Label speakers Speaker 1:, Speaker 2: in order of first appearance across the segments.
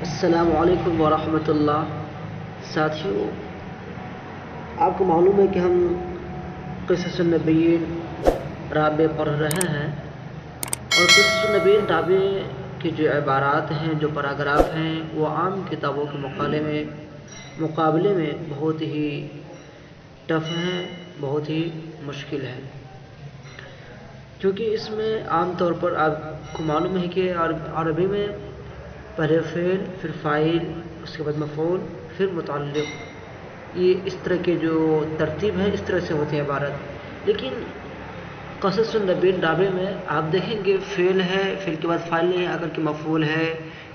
Speaker 1: السلام علیکم ورحمۃ اللہ۔ ساتھیوں، آپ کو معلوم ہے کہ ہم قصص النبیین رابع پڑھ رہے ہیں، اور قصص النبیین رابع کی جو عبارات ہیں، جو پیراگراف ہیں، وہ عام کتابوں کے مقابلے میں بہت ہی ٹف ہیں، بہت ہی مشکل ہیں، کیونکہ اس میں عام طور پر آپ کو معلوم ہے کہ عربی میں پہلے فعل، پھر فاعل، اس کے بعد مفعول، پھر متعلق، یہ اس طرح کے جو ترتیب ہے، اس طرح سے ہوتی ہے عبارت۔ لیکن قصص النبیین رابع میں آپ دیکھیں گے فعل ہے، فعل کے بعد فاعل نہیں ہے، اگر کہ مفعول ہے،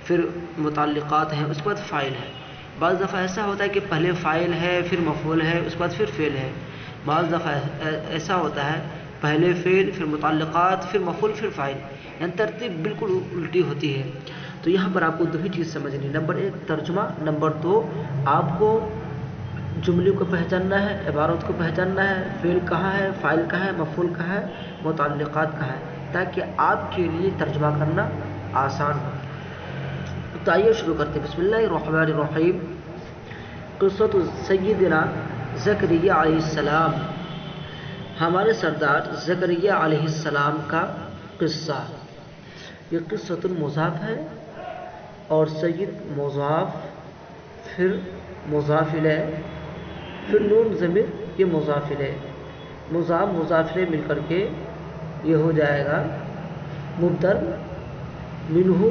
Speaker 1: پھر متعلقات ہیں، اس کے بعد فاعل ہے۔ بعض دفعہ ایسا ہوتا ہے کہ پہلے فاعل ہے، پھر مفعول ہے، اس کے بعد پھر فعل ہے۔ بعض دفعہ ایسا ہوتا ہے پہلے فعل، پھر متعلقات، پھر مفعول، پھر فاعل، یعنی ترتیب بالکل الٹی ہوتی ہے۔ تو یہاں پر آپ کو دو ہی چیز سمجھنی، نمبر 1 ترجمہ، نمبر 2 آپ کو جملے کو پہچاننا ہے، عبارت کو پہچاننا ہے، فعل کہاں ہے، فاعل کہاں ہے، مفعول کہاں ہے، متعلقات کہاں ہے، تاکہ آپ کے لیے ترجمہ کرنا آسان ہو۔ تو آئیے شروع کرتے ہیں۔ بسم اللہ الرحمن الرحیم۔ قصۃ سیدنا زکریا علیہ السلام، ہمارے سردار زکریا علیہ السلام کا قصہ۔ یہ قصۃ مضاف ہے، اور سید مضاف، پھر مضاف الیہ، پھر نون ضمیر، یہ مضاف الیہ، مضاف الیہ مل کر کے یہ ہو جائے گا مبدل منہ،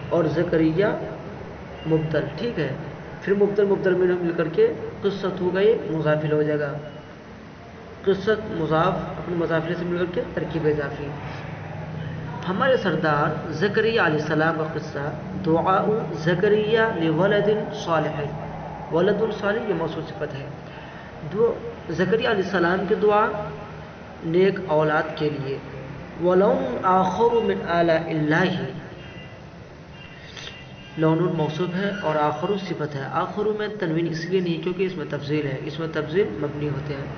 Speaker 1: اور زکریا مبدل، ٹھیک ہے۔ پھر مبدل منہ مل کر کے قصۃ ہو گئی، مضاف الیہ ہو جائے گا، قصۃ مضاف اپنے مضاف الیہ سے مل کر کے ترکیب اضافی۔ ہمارے سردار زکریا علیہ السلام کا قصہ۔ دعاء زکریا لولد صالح، ولد صالح یہ موصوف صفت ہے۔ زکریا علیہ السلام کی دعا نیک اولاد کے لیے۔ ولون آخر من آلاء اللہ، لون موصوف ہے اور آخر صفت ہے۔ آخر میں تنوین اس لیے نہیں کیونکہ اس میں تفضیل ہے، اس میں تفضیل مبنی ہوتے ہیں۔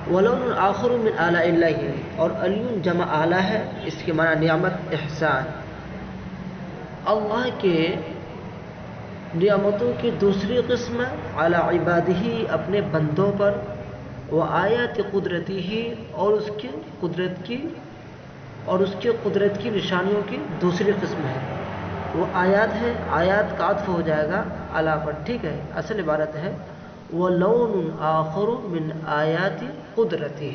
Speaker 1: ولون آخر من آلاء اللہ، اور علیون جمع اعلیٰ ہے، اس کے معنی نعمت، احسان، اللہ کے نعمتوں کی دوسری قسم، علی عبادہ اپنے بندوں پر، وآیات قدرتہ اور اس کی قدرت کی نشانیوں کی دوسری قسم ہے۔ وہ آیات ہے، آیات کا عطف ہو جائے گا علی پر، ٹھیک ہے۔ اصل عبارت ہے وَلَوْنٌ آخَرُ مِنْ آیَاتِ قُدْرَتِهِ،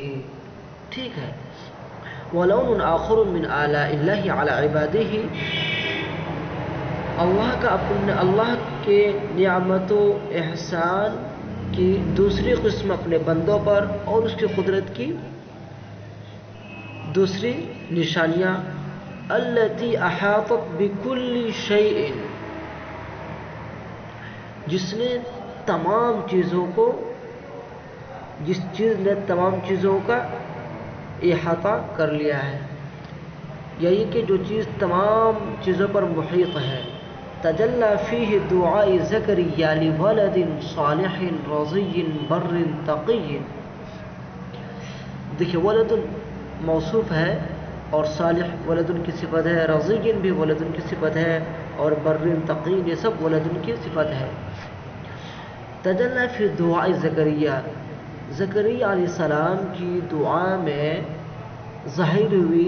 Speaker 1: ٹھیک ہے۔ وَلَوْنٌ آخَرُ مِنْ آلَاءِ اللَّهِ عَلَى عِبَادِهِ، اللہ کے نعمت و احسان کی دوسری قسم اپنے بندوں پر، اور اس کی قدرت کی دوسری نشانیاں، الَّتِي أَحَاطَتْ بِكُلِّ شَيْءٍ، جس چیز نے تمام چیزوں کا احاطہ کر لیا ہے، یعنی کہ جو چیز تمام چیزوں پر محیط ہے۔ تجلی فیہ دعاء زکریا لولد صالح رضی بر تقی، دیکھیے ولد موصوف ہے، اور صالح ولد کی صفت ہے، رضی بھی ولد کی صفت ہے، اور بر تقی یہ سب ولد کی صفت ہے۔ تجلی فی دعاء زکریا علیہ السلام کی دعا میں ظاہر ہوئی،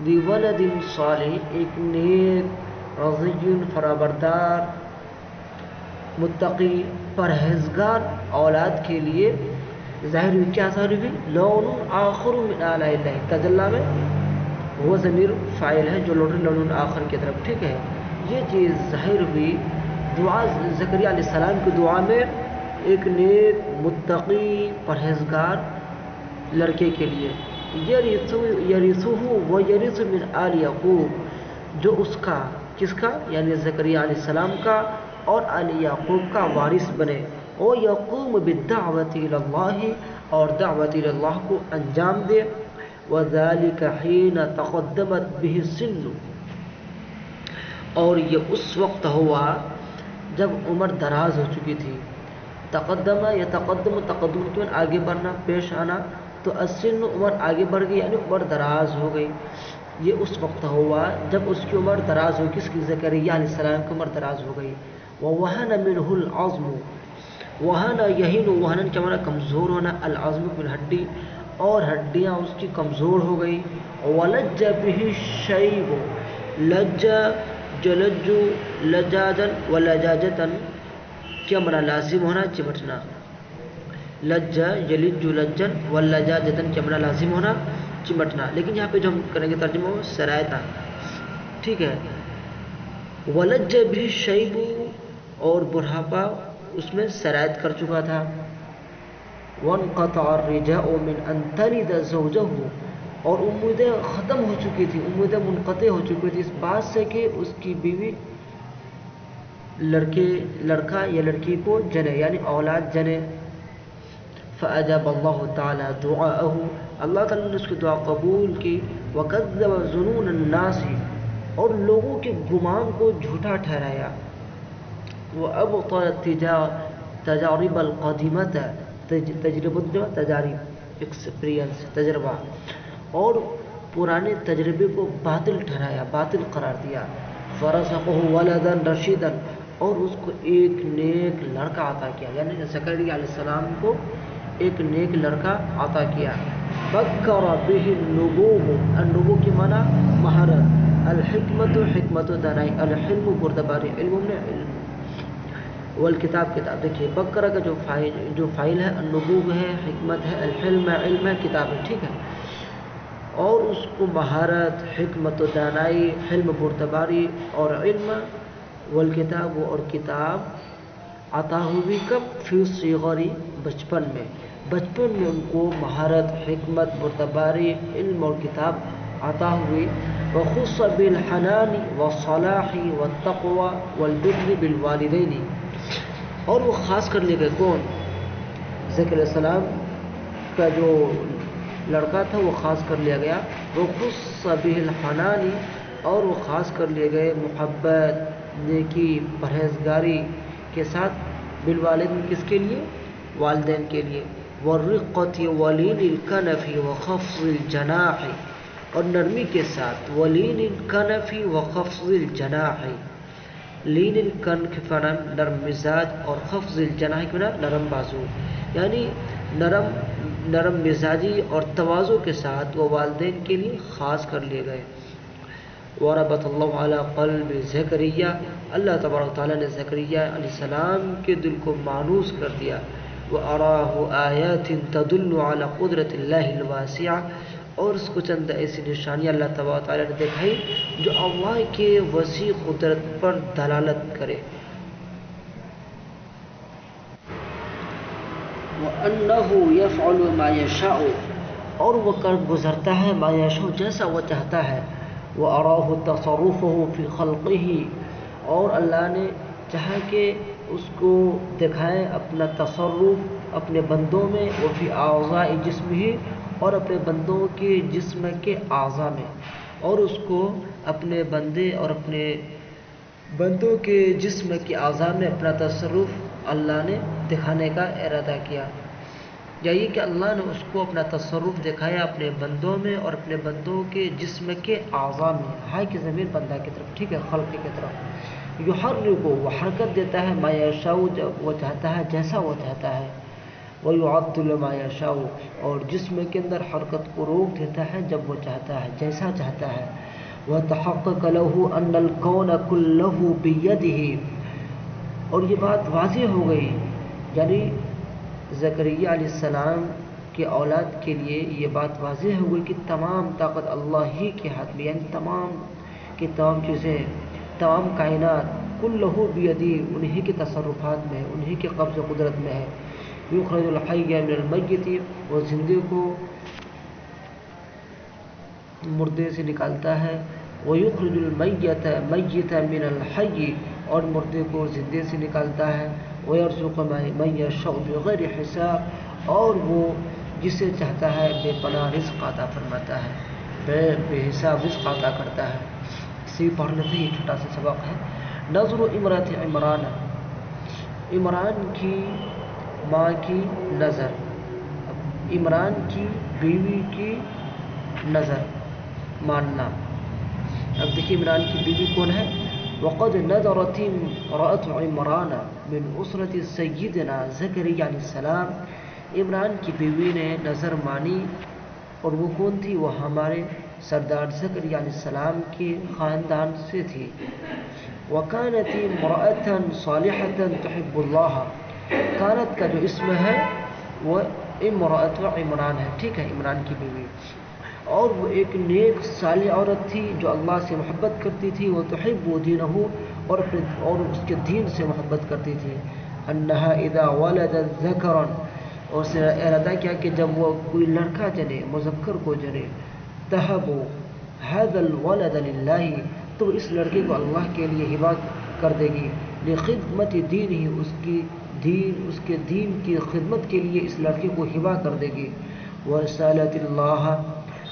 Speaker 1: لولد صالح ایک نیک، رضی فرابردار، متقی پرہیزگار اولاد کے لیے ظاہر ہوئی۔ کیا ظاہر ہوئی؟ لون آخر من آلاء اللہ، تجلی میں وہ ضمیر فاعل ہے جو لوٹ لون آخر کی طرف، ٹھیک ہے۔ یہ چیز ظاہر ہوئی دعا زکریا علیہ السلام کی دعا میں ایک نیک، متقی، پرہیزگار لڑکے کے لیے، یرثہ و یرث من آل یعقوب، جو اس کا، کس کا، یعنی زکریا علیہ السلام کا اور آل یعقوب کا وارث بنے، اور یقوم بالدعوۃ الی اللہ، اور دعوت الی اللہ کو انجام دے، وذلک حین تقدمت بہ السن، اور یہ اس وقت ہوا جب عمر دراز ہو چکی تھی۔ تقدم یا تقدم کے آگے بڑھنا، پیش آنا، تو السن عمر آگے بڑھ گئی، یعنی عمر دراز ہو گئی۔ یہ اس وقت ہوا جب اس کی عمر دراز ہو، کس کی؟ زکریا علیہ السلام کی عمر دراز ہو گئی. وَوَهَنَ مِنْهُ الْعَظْمُ، وہن یہین، وہن کیا مانا؟ کمزور ہونا، العظم کی ہڈی، اور ہڈیاں اس کی کمزور ہو گئی. وَلَجَّ بِهِ الشَّيْبُ، لج جلج لجاجن ولجاجتن کیا مانا؟ لازم ہونا، چمٹنا. لج یلج لجن ولجاجتن کیا مانا؟ لازم ہونا، چمٹنا. لیکن یہاں پہ جو ہم کریں گے ترجمہ وہ سرایت، ٹھیک ہے. ولج بھی شیب، اور بڑھاپا اس میں سرایت کر چکا تھا. وانقطع الرجاء من ان تلد زوجه، اور امیدیں ختم ہو چکی تھی، امیدیں منقطع ہو چکی تھی اس بات سے کہ اس کی بیوی لڑکا یا لڑکی کو جنے، یعنی اولاد جنے. فأجاب اللہ تعالی دعاءه، اللہ تعالیٰ نے اس کی دعا قبول کی. وکذب ظنون الناس، اور لوگوں کے گمان کو جھوٹا ٹھہرایا. وابطل تجارب القدیمت، تجارب ایکسپیرینس، تجربہ، اور پرانے تجربے کو باطل ٹھہرایا، باطل قرار دیا. فرزقہ ولدا رشیدا، اور اس کو ایک نیک لڑکا عطا کیا، یعنی زکریا علیہ السلام کو ایک نیک لڑکا عطا کیا. بکر به النبوہ، النبوہ کی معنی مہارت، الحکمت حکمت و دانائی، الحلم بردباری، علم نے علم، والکتاب کتاب. دیکھیے بکر کا جو فاعل ہے النبوہ ہے، حکمت ہے، الحلم علم ہے، کتاب ہے، ٹھیک ہے. اور اس کو مہارت، حکمت و دانائی، حلم بردباری اور علم، والکتاب اور کتاب عطا ہوئی. کب؟ فی صغری، بچپن میں. بچپن میں ان کو مہارت، حکمت، بردباری، علم اور کتاب عطا ہوئی. وخص بالحنان والصلاح والتقوى والبر بالوالدین، اور وہ خاص کر لے گئے. کون؟ زکریا علیہ السلام کا جو لڑکا تھا وہ خاص کر لیا گیا. وخص بالحنان، اور وہ خاص کر لیے گئے محبت، نیکی، پرہیزگاری کے ساتھ. بالوالدین کس کے لیے؟ والدین کے لیے. والرقۃ ولین الکنف وخفض الجناح، اور نرمی کے ساتھ. ولین الکنف وخفض الجناح، لین الکنف کا نام نرم مزاج، اور خفض الجناح کا نام نرم بازو، یعنی نرم مزاجی اور تواضع کے ساتھ وہ والدین کے لیے خاص کر لیے گئے. وربط اللہ علی قلب زکریا، اللہ تبارک تعالیٰ نے زکریا علیہ السلام کے دل کو مانوس کر دیا. وَأَرَاهُ آیَاتٍ تَدُلُّ عَلَى قُدْرَةِ اللَّهِ الْوَاسِعَةِ، اور اس کو چند ایسی نشانیاں اللہ تبارک تعالیٰ نے دکھائی جو اللہ کے وسیع قدرت پر دلالت کرے. وَأَنَّهُ يَفْعَلُ مَا يَشَاءُ، اور وہ کر گزرتا ہے ما یشاء، جیسا وہ چاہتا ہے. وَأَرَاهُ تَصَرُّفَهُ فِي خَلْقِهِ، اور اللہ نے چاہا کہ اس کو دکھائے اپنا تصرف اپنے بندوں میں. وفی اعضاء جسمہ، اور اپنے بندوں کے جسم کے اعضاء میں، اور اس کو اپنے بندے اور اپنے بندوں کے جسم کے اعضاء میں اپنا تصرف اللہ نے دکھانے کا ارادہ کیا. یہی کہ اللہ نے اس کو اپنا تصرف دکھایا اپنے بندوں میں اور اپنے بندوں کے جسم کے اعضاء میں. ہائے کی ضمیر بندہ کی طرف، ٹھیک ہے، خلق کی طرف. یحرک، وہ حرکت دیتا ہے ما یشاء، جب وہ چاہتا ہے، جیسا وہ چاہتا ہے. ویعطل ما یشاء، اور جسم کے اندر حرکت کو روک دیتا ہے جب وہ چاہتا ہے، جیسا چاہتا ہے. وتحقق له ان الكون كله بيده، اور یہ بات واضح ہو گئی، یعنی زکریا علیہ السلام کے اولاد کے لیے یہ بات واضح ہو گئی کہ تمام طاقت اللہ ہی کے ہاتھ میں، یعنی تمام کی تمام چیزیں، تمام کائنات کلہ بیدی، انہی کے تصرفات میں، انہی کے قبض و قدرت میں ہے. یخرج الحی من المیت، وہ زندے کو مردے سے نکالتا ہے. ویخرج المیت میت من الحی، اور مردے کو زندے سے نکالتا ہے. ویرزق من یشاء بغیر حساب، اور وہ جسے چاہتا ہے بے پناہ رزق عطا فرماتا ہے، بے حساب رزق عطا کرتا ہے. اسی پڑھ لیتے، یہ چھوٹا سا سبق ہے. نظر امرأت عمران، عمران کی ماں کی نظر، عمران کی بیوی کی نظر ماننا. اب دیکھیے عمران کی بیوی کون ہے؟ وقد نظرت امرأة عمران من اسرت سیدنا زکریا علیہ السلام، عمران کی بیوی نے نظر مانی، اور وہ کون تھی؟ وہ ہمارے سردار زکریا علیہ السلام کے خاندان سے تھی۔ وَكَانَتِ امْرَأَةً صَالِحَةً تُحِبُّ اللَّهَ، کانت کا جو اسم ہے وہ امرأۃ عمران ہے، ٹھیک ہے، عمران کی بیوی، اور وہ ایک نیک صالح عورت تھی جو اللہ سے محبت کرتی تھی، وہ تحب دینہ، اور اس کے دین سے محبت کرتی تھی۔ انہا اذا ولدت ذکرا، اور اس نے ارادہ کیا کہ جب وہ کوئی لڑکا جنے، مذکر کو جنے، تہب هذا الولد للہ، تو اس لڑکے کو اللہ کے لیے ہبہ کر دے گی، لخدمت دینہ، اس کے دین کی خدمت کے لیے اس لڑکے کو ہبہ کر دے گی۔ ورسالت اللہ،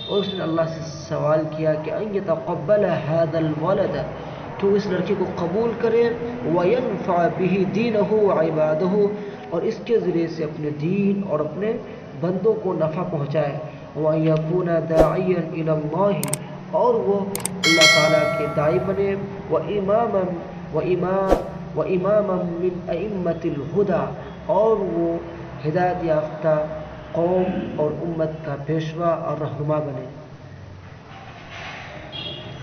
Speaker 1: اور اس نے اللہ سے سوال کیا کہ ان یتقبل هذا الولد، تو اس لڑکے کو قبول کرے، وینفع به دینہ وعبادہ، اور اس کے ذریعے سے اپنے دین اور اپنے بندوں کو نفع پہنچائے، وَأَن يَكُونَ دَاعِيًا إِلَى اللَّهِ، اور وہ اللہ تعالیٰ کے داعی بنے، وَإِمَامًا مِّنْ أَئِمَّةِ الْهُدَى، اور وہ ہدایت یافتہ قوم اور امت کا پیشوا اور رہنما بنے۔